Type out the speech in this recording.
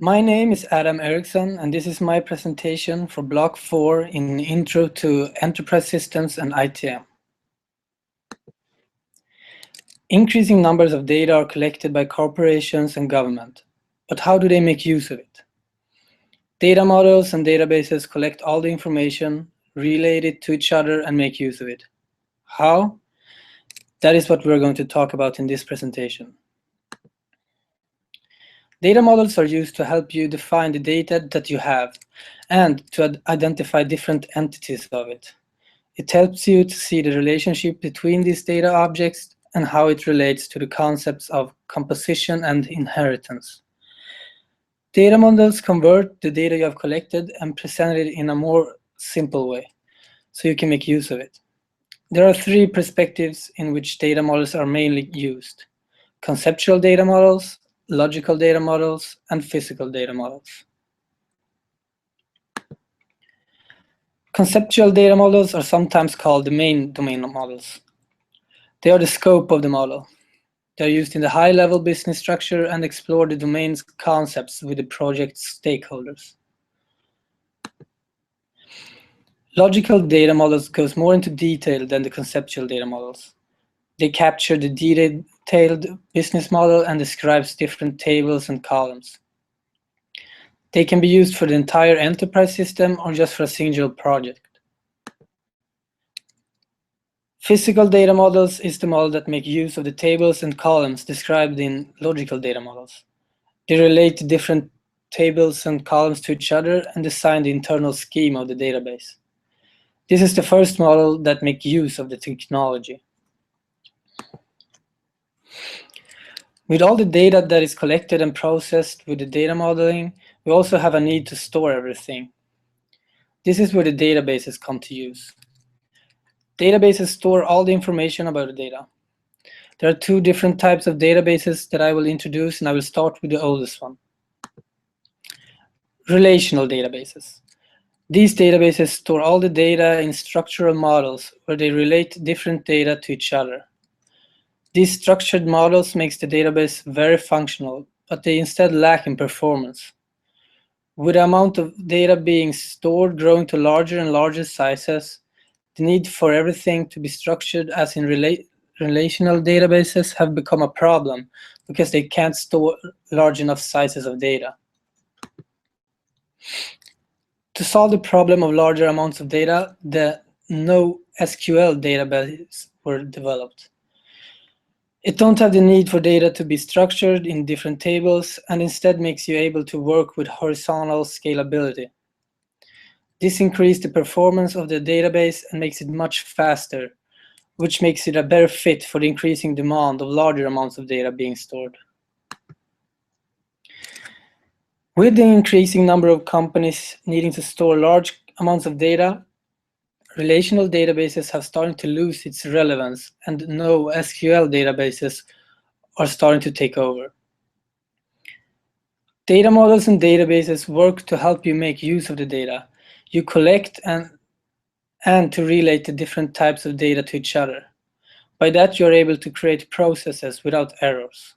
My name is Adam Eriksson, and this is my presentation for Block 4 in Intro to Enterprise Systems and ITM. Increasing numbers of data are collected by corporations and government, but how do they make use of it? Data models and databases collect all the information, relay it to each other, and make use of it. How? That is what we're going to talk about in this presentation. Data models are used to help you define the data that you have and to identify different entities of it. It helps you to see the relationship between these data objects and how it relates to the concepts of composition and inheritance. Data models convert the data you have collected and present it in a more simple way, so you can make use of it. There are three perspectives in which data models are mainly used: conceptual data models, logical data models, and physical data models. Conceptual data models are sometimes called the main domain models. They are the scope of the model. They are used in the high-level business structure and explore the domain's concepts with the project's stakeholders. Logical data models goes more into detail than the conceptual data models. They capture the detailed business model and describes different tables and columns. They can be used for the entire enterprise system or just for a single project. Physical data models is the model that make use of the tables and columns described in logical data models. They relate different tables and columns to each other and design the internal scheme of the database. This is the first model that makes use of the technology. With all the data that is collected and processed with the data modeling, we also have a need to store everything. This is where the databases come to use. Databases store all the information about the data. There are two different types of databases that I will introduce, and I will start with the oldest one. Relational databases. These databases store all the data in structural models where they relate different data to each other. These structured models makes the database very functional, but they instead lack in performance. With the amount of data being stored growing to larger and larger sizes, the need for everything to be structured as in relational databases have become a problem because they can't store large enough sizes of data. To solve the problem of larger amounts of data, the NoSQL database were developed. It don't have the need for data to be structured in different tables and instead makes you able to work with horizontal scalability. This increased the performance of the database and makes it much faster, which makes it a better fit for the increasing demand of larger amounts of data being stored. With the increasing number of companies needing to store large amounts of data, relational databases have started to lose its relevance, and NoSQL databases are starting to take over. Data models and databases work to help you make use of the data you collect and to relate the different types of data to each other. By that, you are able to create processes without errors.